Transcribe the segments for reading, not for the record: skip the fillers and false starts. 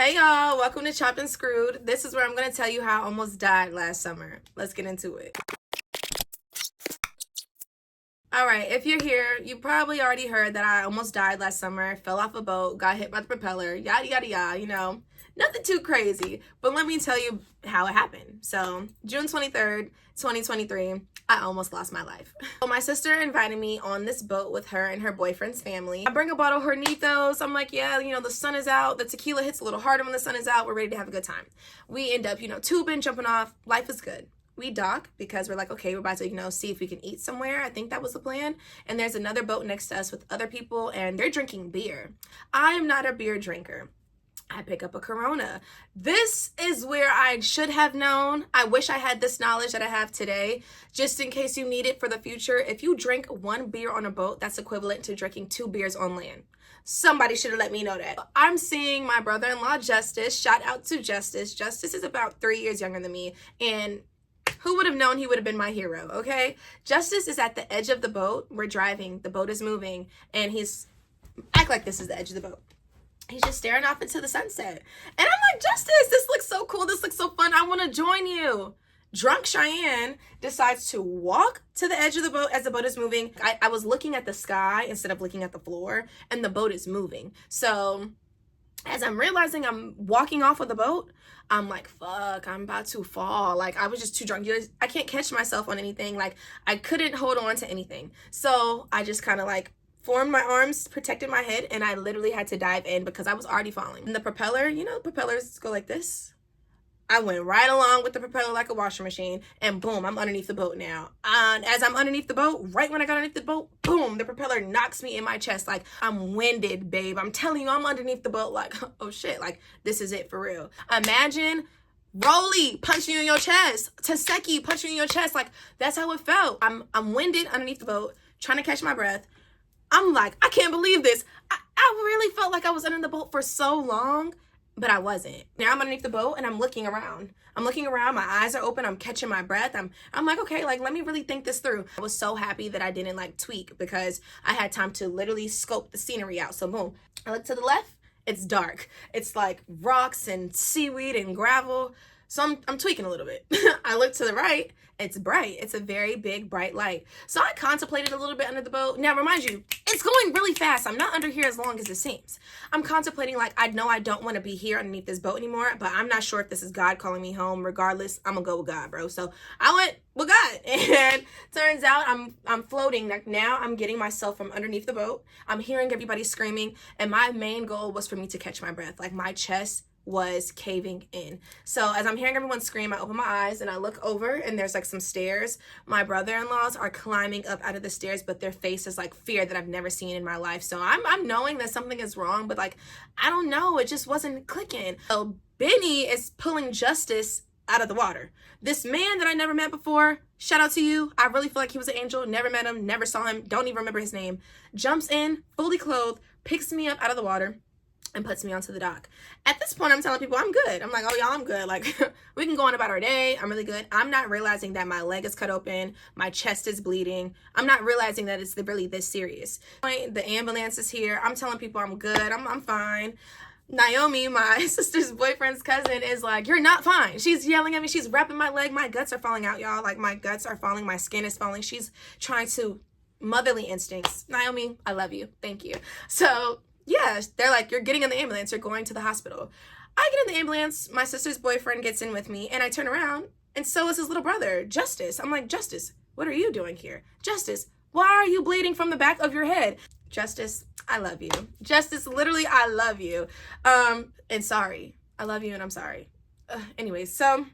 Hey y'all, welcome to Chopped and Screwed. This is where I'm going to tell you how I almost died last summer. Let's get into it. Alright, if you're here, you probably already heard that I almost died last summer, fell off a boat, got hit by the propeller, yada yada yada, Nothing too crazy, but let me tell you how it happened. So, June 23rd, 2023, I almost lost my life. So my sister invited me on this boat with her and her boyfriend's family. I bring a bottle of Hornitos. I'm like, yeah, the sun is out. The tequila hits a little harder when the sun is out. We're ready to have a good time. We end up, tubing, jumping off. Life is good. We dock because we're like, okay, we're about to, see if we can eat somewhere. I think that was the plan. And there's another boat next to us with other people, and they're drinking beer. I am not a beer drinker. I pick up a Corona. This is where I should have known. I wish I had this knowledge that I have today, just in case you need it for the future. If you drink one beer on a boat, that's equivalent to drinking 2 beers on land. Somebody should have let me know that. I'm seeing my brother-in-law, Justice. Shout out to Justice. Justice is about 3 years younger than me, and who would have known he would have been my hero, okay? Justice is at the edge of the boat. We're driving. The boat is moving, and act like this is the edge of the boat. He's just staring off into the sunset. And I'm like, Justice, this looks so cool. This looks so fun. I want to join you. Drunk Cheyenne decides to walk to the edge of the boat as the boat is moving. I was looking at the sky instead of looking at the floor, and the boat is moving. So as I'm realizing I'm walking off of the boat, I'm like, fuck, I'm about to fall. Like, I was just too drunk. I can't catch myself on anything. Like, I couldn't hold on to anything. So I just kind of formed my arms, protected my head, and I literally had to dive in because I was already falling. And the propeller, propellers go like this. I went right along with the propeller like a washing machine, and boom, I'm underneath the boat now. And as I'm underneath the boat, right when I got underneath the boat, boom, the propeller knocks me in my chest. Like, I'm winded, babe. I'm telling you, I'm underneath the boat like, oh shit, like, this is it for real. Imagine Rolly punching you in your chest, Taseki punching you in your chest. Like, that's how it felt. I'm winded underneath the boat, trying to catch my breath. I'm like, I can't believe this. I really felt like I was under the boat for so long, but I wasn't. Now I'm underneath the boat and I'm looking around. My eyes are open, I'm catching my breath. I'm like, okay, let me really think this through. I was so happy that I didn't tweak because I had time to literally scope the scenery out. So boom, I look to the left, it's dark. It's like rocks and seaweed and gravel. So I'm tweaking a little bit. I look to the right, it's bright. It's a very big, bright light. So I contemplated a little bit under the boat. Now, remind you, it's going really fast. I'm not under here as long as it seems. I'm contemplating I know I don't want to be here underneath this boat anymore, but I'm not sure if this is God calling me home. Regardless, I'm going to go with God, bro. So I went with God. And turns out I'm floating. Now I'm getting myself from underneath the boat. I'm hearing everybody screaming. And my main goal was for me to catch my breath. My chest was caving in. So as I'm hearing everyone scream, I open my eyes and I look over, and there's some stairs. My brother-in-laws are climbing up out of the stairs, but their face is fear that I've never seen in my life. So I'm knowing that something is wrong, but I don't know, it just wasn't clicking. So Benny is pulling Justice out of the water. This man that I never met before, shout out to you. I really feel like he was an angel. Never met him, never saw him, don't even remember his name. Jumps in, fully clothed, picks me up out of the water, and puts me onto the dock. At this point, I'm telling people I'm good. I'm like, oh, y'all, I'm good. We can go on about our day. I'm really good. I'm not realizing that my leg is cut open. My chest is bleeding. I'm not realizing that it's really this serious. The ambulance is here. I'm telling people I'm good. I'm fine. Naomi, my sister's boyfriend's cousin, is like, you're not fine. She's yelling at me. She's wrapping my leg. My guts are falling out, y'all. My guts are falling. My skin is falling. She's trying to motherly instincts. Naomi, I love you. Thank you. So yeah, they're like, you're getting in the ambulance, you're going to the hospital. I get in the ambulance, my sister's boyfriend gets in with me, and I turn around, and so is his little brother, Justice. I'm like, Justice, what are you doing here? Justice, why are you bleeding from the back of your head? Justice, I love you. Justice, literally, I love you. And sorry. I love you and I'm sorry. Anyways, so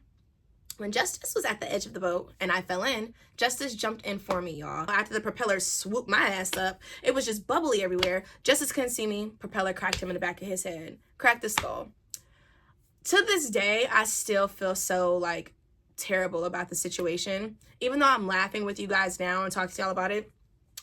when Justice was at the edge of the boat and I fell in, Justice jumped in for me, y'all. After the propeller swooped my ass up, it was just bubbly everywhere. Justice couldn't see me. Propeller cracked him in the back of his head. Cracked the skull. To this day, I still feel so, terrible about the situation. Even though I'm laughing with you guys now and talking to y'all about it,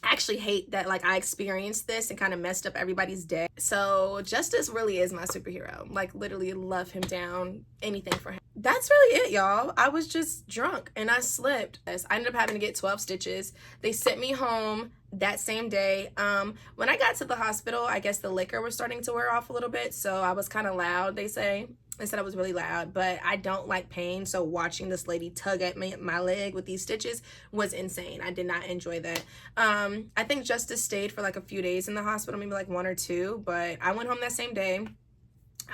I actually hate that I experienced this and kind of messed up everybody's day. So Justice really is my superhero. Literally love him down, anything for him. That's really it, y'all. I was just drunk and I slipped. I ended up having to get 12 stitches. They sent me home that same day. When I got to the hospital, I guess the liquor was starting to wear off a little bit, so I was kind of loud, they say. They said I was really loud, but I don't like pain, so watching this lady tug at my leg with these stitches was insane. I did not enjoy that. I think Justice stayed for like a few days in the hospital, maybe like 1 or 2, but I went home that same day.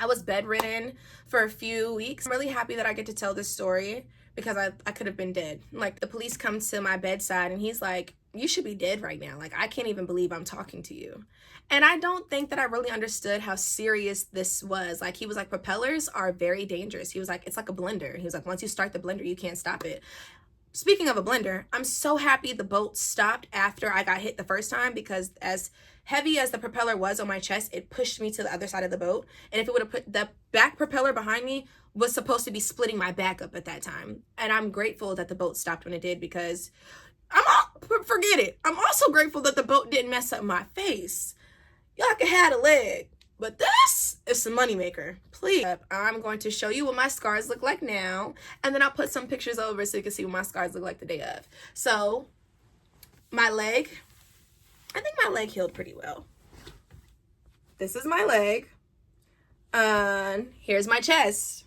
I was bedridden for a few weeks. I'm really happy that I get to tell this story because I could have been dead. Like, the police come to my bedside and he's like, you should be dead right now. Like, I can't even believe I'm talking to you. And I don't think that I really understood how serious this was. Like, he was like, propellers are very dangerous. He was like, it's like a blender. He was like, once you start the blender, you can't stop it. Speaking of a blender, I'm so happy the boat stopped after I got hit the first time, because as heavy as the propeller was on my chest, it pushed me to the other side of the boat. And if it would have put the back propeller behind me, was supposed to be splitting my back up at that time. And I'm grateful that the boat stopped when it did, because forget it. I'm also grateful that the boat didn't mess up my face. Y'all can have a leg, but this is some moneymaker. Please. I'm going to show you what my scars look like now, and then I'll put some pictures over so you can see what my scars look like the day of. So, my leg, I think my leg healed pretty well. This is my leg. Here's my chest.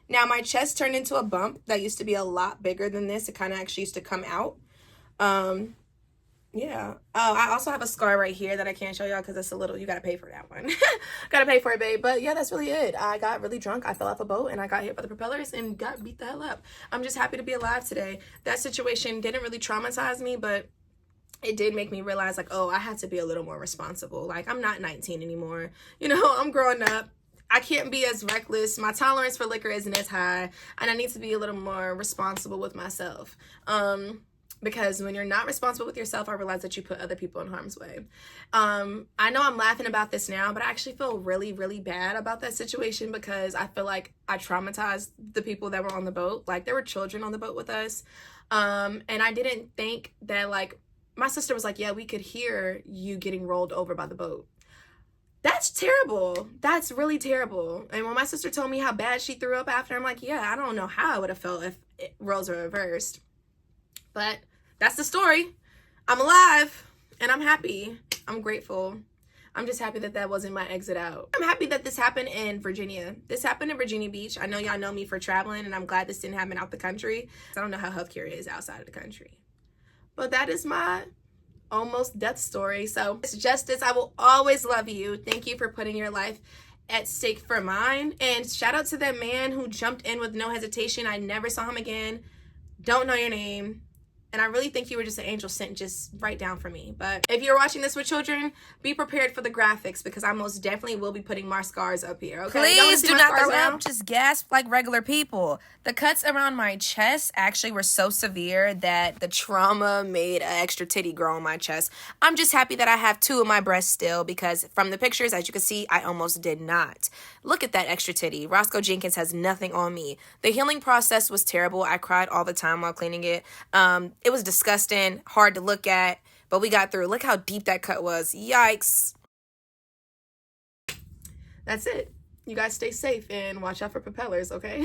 Now, my chest turned into a bump that used to be a lot bigger than this. It kind of actually used to come out. Yeah. Oh, I also have a scar right here that I can't show y'all because it's a little, you gotta pay for that one. Gotta pay for it, babe. But yeah, that's really it. I got really drunk. I fell off a boat and I got hit by the propellers and got beat the hell up. I'm just happy to be alive today. That situation didn't really traumatize me, but it did make me realize, like, oh, I had to be a little more responsible. Like, I'm not 19 anymore. You know, I'm growing up. I can't be as reckless. My tolerance for liquor isn't as high, and I need to be a little more responsible with myself. Because when you're not responsible with yourself, I realize that you put other people in harm's way. I know I'm laughing about this now, but I actually feel really, really bad about that situation, because I feel like I traumatized the people that were on the boat. Like, there were children on the boat with us. And I didn't think that, like, my sister was like, yeah, we could hear you getting rolled over by the boat. That's terrible. That's really terrible. And when my sister told me how bad she threw up after, I'm like, yeah, I don't know how I would have felt if roles were reversed. But that's the story. I'm alive and I'm happy. I'm grateful. I'm just happy that that wasn't my exit out. I'm happy that this happened in Virginia. This happened in Virginia Beach. I know y'all know me for traveling, and I'm glad this didn't happen out the country. I don't know how healthcare is outside of the country. But that is my almost death story. So, it's Justice. I will always love you. Thank you for putting your life at stake for mine. And shout out to that man who jumped in with no hesitation. I never saw him again. Don't know your name. And I really think you were just an angel sent just right down for me. But if you're watching this with children, be prepared for the graphics, because I most definitely will be putting more scars up here. Okay? Please do not throw up. Just gasp like regular people. The cuts around my chest actually were so severe that the trauma made an extra titty grow on my chest. I'm just happy that I have 2 of my breasts still, because from the pictures, as you can see, I almost did not. Look at that extra titty. Roscoe Jenkins has nothing on me. The healing process was terrible. I cried all the time while cleaning it. It was disgusting, hard to look at, but we got through. Look how deep that cut was. Yikes. That's it. You guys stay safe and watch out for propellers, okay?